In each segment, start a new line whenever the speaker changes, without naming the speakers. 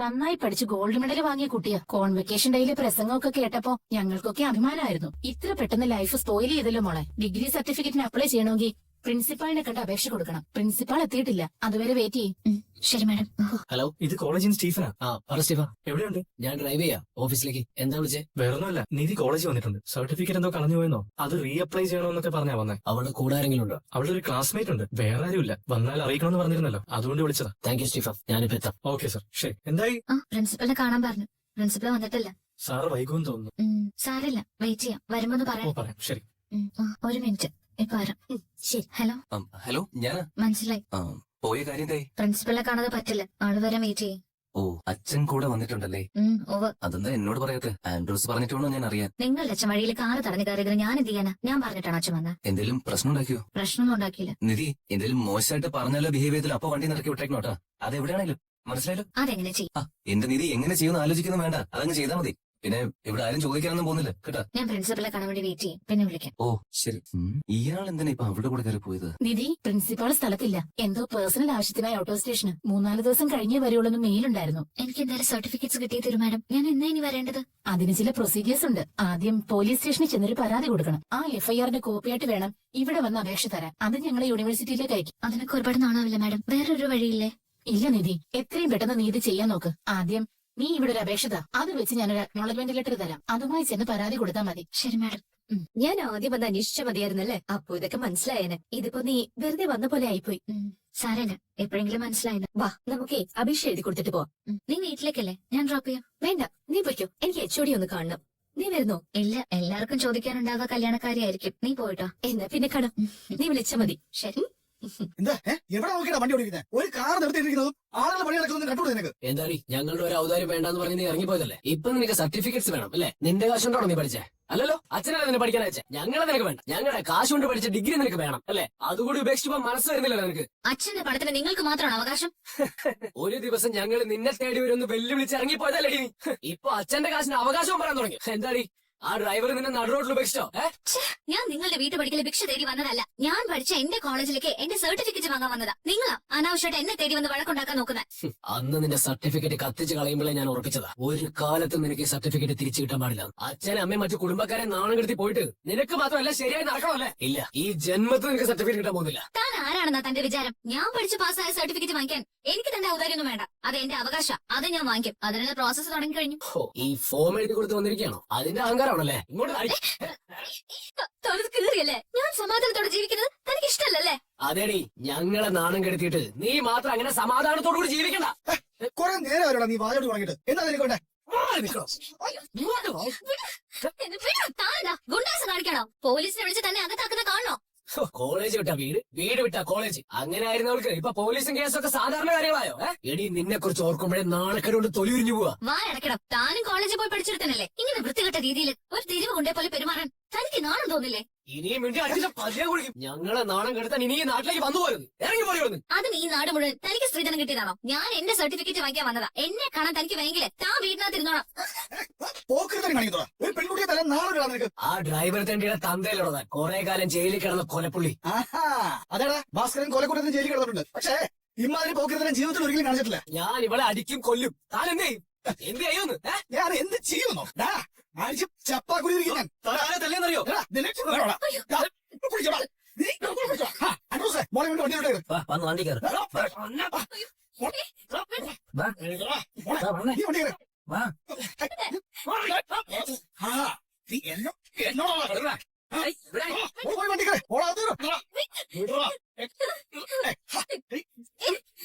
നന്നായി പഠിച്ച് gold medal വാങ്ങിയ കുട്ടിയാ. കോൺവെക്കേഷൻ ഡേയിലെ പ്രസംഗമൊക്കെ കേട്ടപ്പോ ഞങ്ങൾക്കൊക്കെ അഭിമാനമായിരുന്നു. ഇത്ര പെട്ടെന്ന് ലൈഫ് സ്പോയിൽ ചെയ്തല്ലോ മോളെ. ഡിഗ്രി സർട്ടിഫിക്കറ്റിന് അപ്ലൈ ചെയ്യണമെങ്കിൽ പ്രിൻസിപ്പാളിനെ കണ്ട് അപേക്ഷ കൊടുക്കണം. പ്രിൻസിപ്പാൾ എത്തിയിട്ടില്ല, അതുവരെ വെയിറ്റ് ചെയ്യും.
ശരി മാഡം.
ഹലോ, ഇത് കോളേജിൽ സ്റ്റീഫനാ.
പറ സ്റ്റീഫ.
എവിടെയുണ്ട്?
ഞാൻ ഡ്രൈവ് ചെയ്യാം ഓഫീസിലേക്ക്. എന്താ വിളിച്ചേ?
വേറൊന്നുമല്ല, നിധി കോളേജിൽ വന്നിട്ടുണ്ട്. സർട്ടിഫിക്കറ്റ് എന്തോ കളഞ്ഞു പോയെന്നോ, അത് റീ അപ്ലൈ ചെയ്യണമെന്നൊക്കെ പറഞ്ഞാ വന്നേ.
അവളുടെ കൂടെ ആരെങ്കിലും ഉണ്ടോ?
അവളുടെ ഒരു ക്ലാസ്മേറ്റ് ഉണ്ട്, വേറെ ആരുമില്ല. വന്നാൽ അറിയിക്കണമെന്ന് പറഞ്ഞിരുന്നല്ലോ, അതുകൊണ്ട് വിളിച്ചതാ.
താങ്ക് യു സ്റ്റീഫ, ഞാനിപ്പോ എത്താം.
ഓക്കെ സർ, ശരി. എന്തായി?
പ്രിൻസിപ്പലിനെ കാണാൻ പറഞ്ഞു. പ്രിൻസിപ്പൽ വന്നിട്ടില്ല.
സാറ് വൈകുമെന്ന് തോന്നുന്നു.
സാരല്ല, വെയിറ്റ് ചെയ്യാം. വരുമ്പോ പറയാം.
പറയാം, ശരി.
ഒരു മിനിറ്റ്, ഇപ്പൊ വരാം. ശരി. ഹലോ.
ഹലോ, ഞാൻ
മനസ്സിലായി.
പോയ കാര്യം എന്തായി?
പ്രിൻസിപ്പലിനെ കാണാതെ പറ്റില്ല, ആള് വരാൻ വെയിറ്റ് ചെയ്യും.
ഓ, അച്ഛൻ കൂടെ വന്നിട്ടുണ്ടല്ലേ? അതെന്താ എന്നോട് പറയാത്തെ? ആൻഡ്രൂസ് പറഞ്ഞിട്ട് വേണോ ഞാൻ അറിയാൻ?
നിങ്ങളുടെ അച്ഛൻ വഴിയിൽ കാറ് തടഞ്ഞു കയറിയത് ഞാൻ എന്ത് ചെയ്യാനാ? ഞാൻ പറഞ്ഞിട്ടാണ് അച്ഛൻ വന്നത്.
എന്തേലും പ്രശ്നം ഉണ്ടാക്കിയോ?
പ്രശ്നമൊന്നും ഉണ്ടാക്കിയില്ല.
നിധി, എന്തേലും മോശമായിട്ട് പറഞ്ഞാലോ ബിഹേവ് ചെയ്താലോ അപ്പൊ വണ്ടി നിറക്കി വിട്ടേക്കണോട്ടാ. അതെവിടെയാണേലും മനസ്സിലായല്ലോ.
അതെങ്ങനെ ചെയ്യും?
എന്റെ നിധി എങ്ങനെ ചെയ്യുമെന്ന് ആലോചിക്കുന്നു വേണ്ട, അതങ്ങ് ചെയ്താൽ മതി. പിന്നെ ഇവിടെ ആരും ചോദിക്കാനൊന്നും പോകുന്നില്ല കേട്ടാ.
ഞാൻ പ്രിൻസിപ്പലിനെ കാണാൻ വേണ്ടി വെയിറ്റ് ചെയ്യും, പിന്നെ വിളിക്കാം.
ഓ ശരി. ഇയാൾ എന്തിനാ ഇപ്പൊ അവളുടെ കൂടെ കയറി പോയത്?
നിധി, പ്രിൻസിപ്പാൾ സ്ഥലത്തില്ല. എന്തോ പേഴ്സണൽ ആവശ്യത്തിനായി ഓട്ടോ സ്റ്റേഷന് 3-4 ദിവസം കഴിഞ്ഞേ വരുള്ളൂ മെയിലുണ്ടായിരുന്നു.
എനിക്ക് എന്തായാലും സർട്ടിഫിക്കറ്റ്സ് കിട്ടിയ തരും മാഡം. ഞാൻ എന്നാ ഇനി വരേണ്ടത്?
അതിന് ചില പ്രൊസീജിയേഴ്സ് ഉണ്ട്. ആദ്യം പോലീസ് സ്റ്റേഷനിൽ ചെന്നൊരു പരാതി കൊടുക്കണം. ആ എഫ്ഐആറിന്റെ കോപ്പിയായിട്ട് വേണം ഇവിടെ വന്ന് അപേക്ഷ തരാൻ. അത് ഞങ്ങളെ യൂണിവേഴ്സിറ്റിയിലേക്ക് അയക്കും.
അതിനൊക്കെ ഒരുപാട് നാണാവില്ല മാഡം. വേറൊരു വഴിയില്ലേ?
ഇല്ല നിധി, എത്രയും പെട്ടെന്ന് നീ ഇത് ചെയ്യാൻ നോക്ക്. ആദ്യം നീ ഇവിടെ ഒരു അപേക്ഷ താ, അത് വെച്ച് ഞാനൊരു അക്നോളജ്മെന്റ് ലെറ്റർ തരാം. അതുമായി ചെന്ന് പരാതി കൊടുത്താൽ മതി.
ശരി മാഡം.
ഞാൻ ആദ്യം വന്ന് അന്വേഷിച്ച മതിയായിരുന്നല്ലേ? അപ്പൊ ഇതൊക്കെ മനസ്സിലായേനെ. ഇതിപ്പോ നീ വെറുതെ വന്ന പോലെ ആയിപ്പോയി.
സാരല്ല, എപ്പോഴെങ്കിലും മനസ്സിലായില്ല.
വാ, നമുക്കേ അഭിഷേക് എഴുതി കൊടുത്തിട്ട് പോവാം.
നീ വീട്ടിലേക്കല്ലേ? ഞാൻ ഡ്രോപ്പ് ചെയ്യാം.
വേണ്ട, നീ പൊയ്ക്കോ. എനിക്ക് HOD ഒന്ന് കാണണം. നീ വരുന്നോ?
ഇല്ല, എല്ലാവർക്കും ചോദിക്കാനുണ്ടാവുക കല്യാണക്കാരിയായിരിക്കും. നീ പോയിട്ടോ.
എന്നാ പിന്നെ കാണാം. നീ വിളിച്ച മതി.
ശരി.
എന്താ എവിടെ നോക്കിയാ വണ്ടി ഓടിക്കുന്നത്? ഒരു കാർ നിർത്തിയിരിക്കുന്നതും ആളുകൾ പണി നടക്കുന്നതും കണ്ടുകൂടെ നിനക്ക്?
എന്താടി, ഞങ്ങളുടെ ഒരു ഔദാര്യം വേണ്ടെന്ന് പറഞ്ഞ് നീ ഇറങ്ങിപ്പോയതല്ലേ? ഇപ്പൊ നിനക്ക് സർട്ടിഫിക്കറ്റ്സ് വേണം അല്ലേ? നിന്റെ കാശ് കൊണ്ടാണോ നീ പഠിച്ചേ? അല്ലല്ലോ, അച്ഛനല്ലേ നിന്നെ പഠിക്കാൻ അയച്ചേ. ഞങ്ങളെ നിനക്ക് വേണ്ട. ഞങ്ങളുടെ കാശ് കൊണ്ട് പഠിച്ച ഡിഗ്രി നിനക്ക് വേണം അല്ലേ? അതുകൂടി ഉപേക്ഷിച്ചപ്പോ മനസ്സ് വരുന്നില്ലല്ലോ നിനക്ക്.
അച്ഛന്റെ പണത്തിന് നിങ്ങൾക്ക് മാത്രമാണ് അവകാശം.
ഒരു ദിവസം ഞങ്ങൾ നിന്നെ തേടി വരുമെന്ന് വെല്ലുവിളിച്ച് ഇറങ്ങിപ്പോയതല്ലേ നീ? ഇപ്പൊ അച്ഛന്റെ കാശിന് അവകാശവും പറയാൻ തുടങ്ങി. എന്താടി, ആ ഡ്രൈവർ നിന്നെ നടുറോഡിൽ ഉപേക്ഷിച്ചോ?
ഞാൻ നിങ്ങളുടെ വീട്ടുപടിക്കൽ ഭിക്ഷ തേടി വന്നതല്ല. ഞാൻ പഠിച്ച എന്റെ കോളേജിലേക്ക് എന്റെ സർട്ടിഫിക്കറ്റ് വാങ്ങാൻ വന്നതാ. നിങ്ങളാ അനാവശ്യമായിട്ട് എന്നെ തേടി വന്ന് വഴക്കുണ്ടാക്കാൻ നോക്കുന്നത്.
അന്ന് നിന്റെ സർട്ടിഫിക്കറ്റ് കത്തിച്ച് കളയുമ്പോഴേ ഞാൻ ഉറപ്പിച്ചതാ, ഒരു കാലത്തും നിനക്ക് ഈ സർട്ടിഫിക്കറ്റ് തിരിച്ചു കിട്ടാൻ പാടില്ല. അച്ഛനും അമ്മയും മറ്റു കുടുംബക്കാരെ നാണം കെടുത്തി പോയിട്ട് നിനക്ക് മാത്രമല്ല ശരിയായി നടക്കണമല്ലേ? ഇല്ല, ഈ ജന്മത്തിൽ നിനക്ക് സർട്ടിഫിക്കറ്റ് കിട്ടാൻ പോകുന്നില്ല.
താൻ ആരാണെന്നാ തന്റെ വിചാരം? ഞാൻ പഠിച്ച് പാസ്സായ സർട്ടിഫിക്കറ്റ് വാങ്ങിക്കാൻ എനിക്ക് തന്റെ ഔദാര്യൊന്നും വേണ്ട. അത് എന്റെ അവകാശം. അത് ഞാൻ വാങ്ങിക്കും. അതിനുള്ള പ്രോസസ്സ് തുടങ്ങി കഴിഞ്ഞു.
ഈ ഫോം എഴുതി കൊടുത്ത് വന്നിരിക്കുകയാണോ? അതിന്റെ അഹങ്കാരമാണല്ലേ? ഇങ്ങോട്ട്
കീറിയല്ലേ? ഞാൻ സമാധാനത്തോടെ ജീവിക്കുന്നത് തനിക്ക് ഇഷ്ടമല്ലല്ലേ?
അതേടി, ഞങ്ങളെ നാണം കെടുത്തിയിട്ട് നീ മാത്രം അങ്ങനെ സമാധാനത്തോടു കൂടി ജീവിക്കണ്ട.
കുറെ നേരം അവരോടാ നീ വാചോട് തുടങ്ങിയിട്ട്. എന്താ നിനക്ക് വേണ്ടേ?
താനെന്താ ഗുണ്ടാസം കാണിക്കണോ? പോലീസിനെ വിളിച്ച് തന്നെ അകത്താക്കുന്ന കാണണോ?
കോളേജ് വിട്ടാ വീട്, വീട് വിട്ടാ കോളേജ്. അങ്ങനെ ആയിരുന്നവൾക്ക് ഇപ്പൊ പോലീസും കേസൊക്കെ സാധാരണ കാര്യങ്ങളായോ? എടി, നിന്നെ കുറിച്ച് ഓർക്കുമ്പോഴേ നാണക്കേടുകൊണ്ട് തൊലിയുരിഞ്ഞു പോവാ.
വാ അടക്കണം. താനും കോളേജിൽ പോയി പഠിച്ചെടുത്തനല്ലേ ഇങ്ങനെ വൃത്തികെട്ട രീതിയിൽ ഒരു തിരിവ് കൊണ്ടേ പോലെ പെരുമാറാൻ തനിക്ക് നാണം തോന്നില്ലേ?
ഇനിയും വേണ്ടി അടിച്ച പതിയെ കുടിക്കും. ഞങ്ങളെ നാണം കെടുത്താൻ ഇനി ഈ നാട്ടിലേക്ക് വന്നു പോയത്. ഇറങ്ങി പോരുന്നു.
അതും ഈ നാട് മുഴുവൻ തനിക്ക് സ്ത്രീധനം കിട്ടിയതാണോ? ഞാൻ എന്റെ സർട്ടിഫിക്കറ്റ് വാങ്ങിക്കാൻ വന്നതാ. എന്നെ കാണാൻ തനിക്ക് വേണമെങ്കിൽ താൻ വീടിനകത്ത് ഇരുന്നോളാം.
പോക്കൃതം കാണിക്കുന്നതാ. ഒരു പെൺകുട്ടിയെ തല നാളെ നിനക്ക്.
ആ ഡ്രൈവർ തന്റെ തന്തയിലുള്ളതാ കുറെ കാലം ജയിലിൽ കിടന്ന കൊലപ്പുള്ളി.
അതാടാ, ഭാസ്കരൻ കൊലക്കൂട്ടത്തിന് ജയിലിൽ കിടന്നിട്ടുണ്ട്. പക്ഷേ ഇമാതിരി പോക്കൃതം ജീവിതത്തിൽ ഒരിക്കലും കാണിച്ചിട്ടില്ല.
ഞാൻ ഇവളെ അടിക്കും കൊല്ലും. താൻ എന്ത് ചെയ്യും? എന്ത് ചെയ്യുന്നു?
ഞാൻ എന്ത് ചെയ്യുന്നു? ചപ്പാക്കുരിയിരിക്കും ഞാൻ.
തല്ലിയെന്നറിയോ?
മോളെ കൊണ്ട് വണ്ടി വിട്ടേ.
വന്ന് വണ്ടി കയറി.
നീ വണ്ടി കയറി. എന്നോടാ പോയി വണ്ടി കയറി. ഓളാ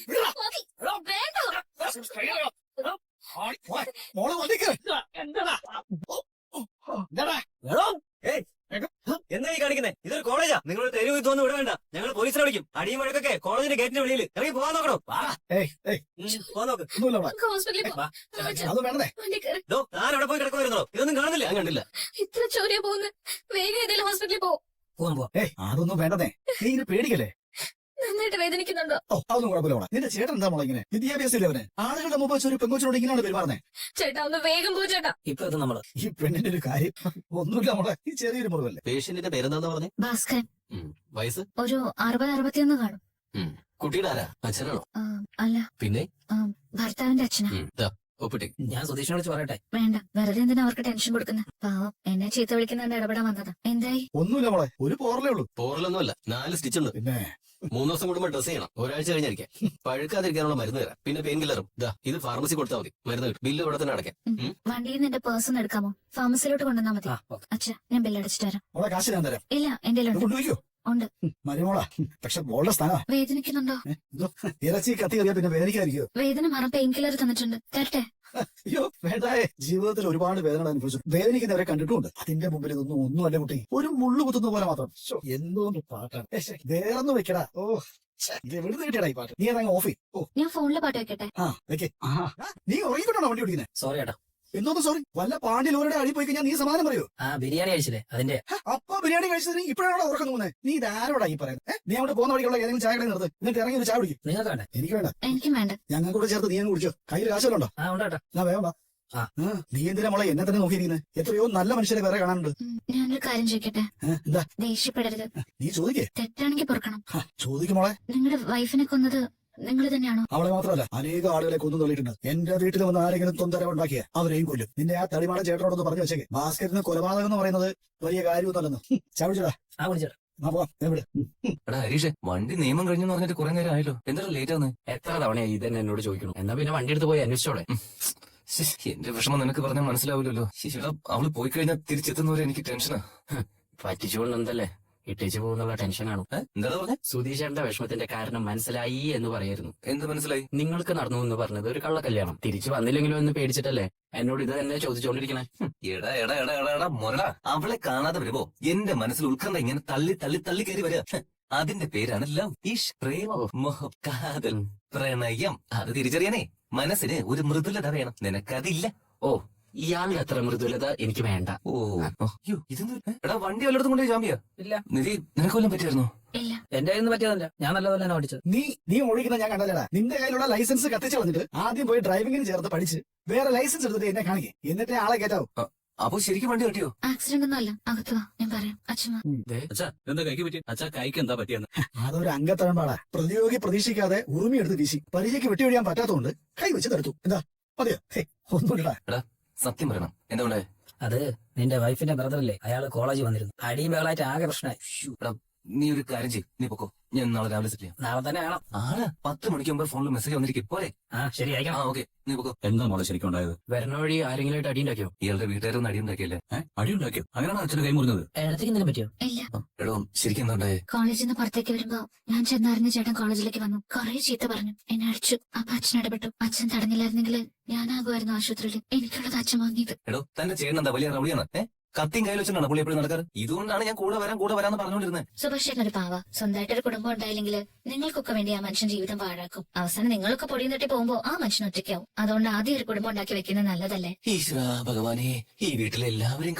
മോള് വണ്ടി കയറി.
എന്തായി കാണിക്കുന്നേ? ഇതൊരു കോളേജാ. നിങ്ങൾ തെരുവ് ഇതൊന്നും ഇവിടെ വേണ്ട. ഞങ്ങൾ പോലീസിനെ വിളിക്കും. അടിയും വഴക്കൊക്കെ കോളേജിന്റെ ഗേറ്റിന്റെ വെളിയിൽ ഇറങ്ങി പോകാൻ നോക്കണം. പോകാൻ നോക്ക്.
അത് വേണ്ടേ?
താൻ എവിടെ പോയി കിടക്കുമായിരുന്നോ? ഇതൊന്നും കാണുന്നില്ല. ഞാൻ കണ്ടില്ല.
ഇത്ര ചോദ്യം പോകുന്നു. വേഗം ഏതെങ്കിലും ഹോസ്പിറ്റലിൽ പോകും.
അതൊന്നും വേണ്ടതേ. നീ ഇത് പേടിക്കല്ലേ?
നന്നായിട്ട് വേദനിക്കുന്നുണ്ടോ?
അതൊന്നും കുഴപ്പമില്ല. നിന്റെ ചേട്ടൻ എന്താ മോളെ ഇങ്ങനെ? വിദ്യാഭ്യാസം ഇല്ല അവന്. ആളുകളുടെ മുമ്പ് വെച്ച് ഒരു പെങ്കൊച്ചിനോട് ഇങ്ങനെയാണ് പെരുമാറുന്നേ.
ചേട്ടാ ഒന്ന് വേഗം പോ ചേട്ടാ.
ഇപ്പൊ ഇത് നമ്മള്
ഈ പെണ്ണിന്റെ ഒരു കാര്യം ഒന്നുമില്ല മോളെ. ഈ ചെറിയൊരു മുറിവല്ലേ.
പേഷ്യന്റിന്റെ പേരെന്താന്ന് പറഞ്ഞേ?
ഭാസ്കരൻ.
വയസ്സ്?
ഒരു 60-61 കാണും.
കുട്ടിയുടെ ആരാ? അച്ഛനാണോ?
അല്ല,
പിന്നെ
ഭർത്താവിന്റെ അച്ഛനാ.
ഒപ്പിട്ടെ.
ഞാൻ സുധീഷിനെ വിളിച്ച് പറയട്ടെ.
വേണ്ട, വെറുതെ എന്തിനാ അവർക്ക് ടെൻഷൻ കൊടുക്കുന്നത്? പാവം, എന്നെ ചീത്ത വിളിക്കുന്നതിന്റെ ഇടപെടാൻ വന്നതാ. എന്തായി?
ഒന്നുമില്ല മോളെ, ഒരു പോറലേ ഉള്ളൂ.
പോറലൊന്നുമല്ല, 4 സ്റ്റിച്ച് ഉണ്ട്.
പിന്നെ
3 ദിവസം കൂടുമ്പോൾ ഡ്രസ് ചെയ്യണം. ഒരാഴ്ച കഴിഞ്ഞിരിക്കാം. പഴുക്കാതിരിക്കാനുള്ള മരുന്ന് തരാം. പിന്നെ പെയിൻ കില്ലറും. ഇത് ഫാർമസി കൊടുത്താൽ മതി. മരുന്ന് കിട്ടും. ബില്ല് ഇവിടെ തന്നെ അടയ്ക്കാം.
വണ്ടിയിൽ നിന്ന് എന്റെ പേഴ്സൺ എടുക്കാമോ? ഫാർമസിലോട്ട് കൊണ്ടുവന്നാ മതി. അച്ഛാ, ഞാൻ ബില്ലടിച്ചിട്ട് തരാം.
മോളെ കാശ് ഞാൻ തരാം.
ഇല്ല, എന്റെ
ഇത് കൊണ്ടുപോയിക്കോ.
ഉണ്ട്.
മരുമോളാ, പക്ഷെ മോളുടെ സ്ഥാനം
വേദനിക്കുന്നുണ്ടോ?
ഇറച്ചി കത്തി കറിയാ പിന്നെ വേദനിക്കാതിരിക്കോ?
വേദന മാറാൻ പെയിൻ കില്ലർ തന്നിട്ടുണ്ട്, തരട്ടെ?
അയ്യോ വേണ്ടായേ, ജീവിതത്തിൽ ഒരുപാട് വേദനകൾ അനുഭവിച്ചു. വേദനിക്കുന്നവരെ കണ്ടിട്ടുമുണ്ട്. അതിന്റെ മുമ്പിൽ ഇതൊന്നും ഒന്നുമല്ല കുട്ടി, ഒരു മുള്ളു കുത്തുന്ന പോലെ മാത്രം. ശ്ശോ, എന്തോന്ന് പാട്ടാണ്. വേറൊന്നും വെക്കടാ. ഓ ഇത് എവിടുന്ന് കിട്ടിയടാ ഈ പാട്ട്? നീ അതങ്ങ് ഓഫ് ചെയ്യ്. ഓ
ഞാൻ ഫോണിലെ പാട്ട് വെക്കട്ടെ?
ആ വെക്കേ. നീ ഉറങ്ങിക്കൊണ്ടാണോ വണ്ടി ഓടിക്കുന്നത്?
സോറി ഏട്ടാ.
എന്തോന്ന് സോറി? വല്ല പാണ്ഡ്യലോരുടെ അടി പോയി കഴിഞ്ഞാൽ നീ സമാധാനം പറയോ?
ബിരിയാണി കഴിച്ചില്ലേ അതിന്റെ.
അപ്പൊ ബിരിയാണി കഴിച്ചതിന് ഇപ്പോഴാണോ ഉറക്കം തോന്നുന്നത്? നീ ഇതാരോടാ ഈ പറയുന്നത്? നീ അവിടെ പോകുന്ന വഴിക്കുള്ള ഏതെങ്കിലും ചായ കടയിൽ നിർത്ത്, എന്നിട്ട് ഇറങ്ങി ഒരു ചായ കുടിക്കും.
നിങ്ങൾക്ക് വേണ്ടേ?
എനിക്ക് വേണ്ട.
എനിക്കും വേണ്ട.
ഞങ്ങൾ കൂടെ ചേർത്ത് നീ അങ്ങ് കുടിച്ചോ. കയ്യിൽ കാശുണ്ടോ?
ഉണ്ടോ?
ഞാൻ വേണ്ട. നീ എന്തിനാ മോളെ എന്നെ തന്നെ നോക്കിയിരിക്കുന്നത്? എത്രയോ നല്ല മനുഷ്യരെ വേറെ കാണാനുണ്ട്.
ഞാനൊരു കാര്യം ചോദിക്കട്ടെ?
എന്താ?
ദേഷ്യപ്പെടരുത്.
നീ ചോദിക്കേ.
തെറ്റാണെങ്കിൽ പൊറുക്കണം.
ചോദിക്കും മോളെ.
നിങ്ങളുടെ വൈഫിനെ കൊന്നത് നിങ്ങൾ തന്നെയാണോ?
അവളെ മാത്രമല്ല, അനേക ആളുകളെ കൊന്നു തള്ളിയിട്ടുണ്ട്. എന്റെ വീട്ടിൽ വന്ന് ആരെങ്കിലും തൊന്തര ഉണ്ടാക്കിയ അവരെയും കൊല്ലും. നിന്നെ ആ തടിമാട ചേട്ടനോടൊന്ന് പറഞ്ഞു വെച്ചേക്ക്. ഭാസ്കരന് കൊലപാതകം എന്ന് പറയുന്നത് വലിയ കാര്യമൊന്നുമല്ലെന്ന്. ചവിടിച്ചടാ. പോവാം. എവിടെ?
എടാ ഹരീഷേ, വണ്ടി നിയമം കഴിഞ്ഞെന്ന് പറഞ്ഞിട്ട് കുറെ നേരം ആയല്ലോ. എന്താ ലേറ്റ് ആവുന്നത്?
എത്ര തവണയായി ഇതന്നെ എന്നോട് ചോദിക്കണം. എന്നാ പിന്നെ വണ്ടി എടുത്ത് പോയി അന്വേഷിച്ചോളെ.
എന്റെ വിഷമം നിനക്ക് പറഞ്ഞാൽ മനസ്സിലാവില്ലല്ലോ. ശിശുടാ, അവള് പോയി കഴിഞ്ഞാൽ തിരിച്ചെത്തുന്നവരെ എനിക്ക് ടെൻഷനാ.
പറ്റിച്ചുകൊണ്ട് എന്തല്ലേ ഇട്ടേച്ചു പോകുന്നുള്ള ടെൻഷനാണ്.
എന്താ പറഞ്ഞേ?
സുധീഷേട്ടന്റെ വിഷമത്തിന്റെ കാരണം മനസ്സിലായി എന്ന് പറയായിരുന്നു.
എന്ത് മനസ്സിലായി?
നിങ്ങൾക്ക് നടന്നു എന്ന് പറഞ്ഞത് ഒരു കള്ള കല്യാണം. തിരിച്ചു വന്നില്ലെങ്കിലോ എന്ന് പേടിച്ചിട്ടല്ലേ എന്നോട് ഇത് തന്നെ ചോദിച്ചോണ്ടിരിക്കണേ.
എടാ എടാ എടാ എടാ എടാ മൊരടാ, അവളെ കാണാതെ വരുമ്പോ എന്റെ മനസ്സിൽ ഉത്കണ്ഠ ഇങ്ങനെ തള്ളി തള്ളി തള്ളി കയറി വരിക. അതിന്റെ പേരാണ് ലവ്, ഇഷ്, പ്രേമ, മോഹം, കാതൽ, പ്രണയം. അത് തിരിച്ചറിയാനേ മനസ്സിന് ഒരു മൃദുലത വേണം. നിനക്കതില്ല.
ഓ, ഇയാളുടെ അത്ര മൃദുലത എനിക്ക് വേണ്ട.
ഓ അയ്യോ, ഇതെന്ത്? എടാ വണ്ടി വല്ലയിടത്തും കൊണ്ടേ ജാമ്യ?
ഇല്ല.
നിധി, നിനക്ക് വല്ലതും പറ്റിയായിരുന്നോ?
ഇല്ല.
എന്റെ കയ്യിൽ നിന്ന് പറ്റിയതല്ല, ഞാൻ നല്ലപോലെ തന്നെ ഓടിച്ചത്.
നീ ഒഴിക്കുന്ന ഞാൻ കണ്ടല്ലടാ. നിന്റെ കയ്യിലുള്ള ലൈസൻസ് കത്തിച്ചു കളഞ്ഞിട്ട് ആദ്യം പോയി ഡ്രൈവിംഗിന് ചേർത്ത് പഠിച്ച് വേറെ ലൈസൻസ് എടുത്തിട്ട് എന്നെ കാണിക്കേ, എന്നിട്ട് ആളെ കേറ്റാവും.
അപ്പൊ ശരിക്കും വണ്ടി പറ്റിയോ?
ആക്സിഡന്റ് ഒന്നും അല്ല. അകത്ത് വാ, ഞാൻ പറയാം. അച്ഛൻ വാ.
അച്ഛാ, എന്താ കൈക്ക് പറ്റി? അച്ഛാ, കൈക്ക് എന്താ പറ്റിയെന്ന്?
അതൊരു അംഗത്തഴമ്പാടാ. പ്രതിയോഗി പ്രതീക്ഷിക്കാതെ ഉറുമിയെടുത്ത് വീശി പരിചയ്ക്ക് വെട്ടിയൊഴിയാൻ പറ്റാത്തതുകൊണ്ട് കൈ വെച്ച് തടുത്തു. എന്താ മതിയോ? ഒന്നുമില്ലടാ.
സത്യം പറയണം, എന്താ ഉണ്ടായേ?
അത് നിന്റെ വൈഫിന്റെ ബ്രദറല്ലേ, അയാള് കോളേജിൽ വന്നിരുന്നു. അടിയും ബഹളായിട്ട് ആകെ പ്രശ്നമായി.
എടാ, നീ ഒരു കാര്യം ചെയ്യ്, നീ പൊക്കോ. ഞാൻ നാളെ രാവിലെ സെറ്റ് ചെയ്യാം.
നാളെ തന്നെ വേണം.
10 മണിക്ക് മുമ്പ് ഫോണിൽ മെസ്സേജ് വന്നിരിക്കും പോരെ?
ശരി, അയക്കണം.
ഓക്കെ, നീ പൊക്കോ.
എന്താ മോളെ ശരിക്കും ഉണ്ടായത്?
വരുന്ന വഴി ആരെങ്കിലും അടി ഉണ്ടാക്കിയോ?
ഇയാളുടെ വീട്ടുകാരൊന്നും അടിയുണ്ടാക്കിയല്ലേ?
അടിയുണ്ടാക്കിയോ? അങ്ങനെയാണ് അച്ഛന് കൈ മുറിഞ്ഞത്?
ഇടത്തേക്ക് എന്തിനു പറ്റിയോ?
ഇല്ല.
എടോ, ശരിക്കും എന്താ ഉണ്ടായേ?
കോളേജിൽ നിന്ന് പുറത്തേക്ക് വരുമ്പോ ഞാൻ ചെന്നറിഞ്ഞ ചേട്ടൻ കോളേജിലേക്ക് വന്നു. കുറെ ചീത്ത പറഞ്ഞു, എന്നെ അടിച്ചു. അപ്പൊ അച്ഛൻ ഇടപെട്ടു. അച്ഛൻ തടഞ്ഞില്ലായിരുന്നെങ്കിൽ ഞാനാകുമായിരുന്നു ആശുപത്രിയിൽ. എനിക്കുള്ളത് അച്ഛൻ വാങ്ങിയത്.
എടോ, തന്നെ ചെയ്യുന്ന വലിയ റൗളിയാണ്. കത്തിയും കയ്യിൽ വെച്ചിട്ടാണ് പുള്ളി എപ്പോഴും നടക്കാറ്. ഇതുകൊണ്ടാണ് ഞാൻ കൂടെ വരാന്ന് പറഞ്ഞുകൊണ്ടിരുന്നത്.
സുഭാഷ് ചേട്ടൻ ഒരു പാവ. സ്വന്തമായിട്ടൊരു കുടുംബം ഉണ്ടായില്ലെങ്കിൽ നിങ്ങൾക്കൊക്കെ വേണ്ടി ആ മനുഷ്യൻ ജീവിതം പാഴാക്കും. അവസാനം നിങ്ങളൊക്കെ പൊടിയും തട്ടി പോകുമ്പോ ആ മനുഷ്യൻ ഒറ്റയ്ക്കാവും. അതുകൊണ്ട് ആദ്യം ഒരു കുടുംബം ഉണ്ടാക്കി വെക്കുന്നത് നല്ലതല്ലേ?
ഈശ്വര ഭഗവാനെ, ഈ വീട്ടിലെ എല്ലാവരെയും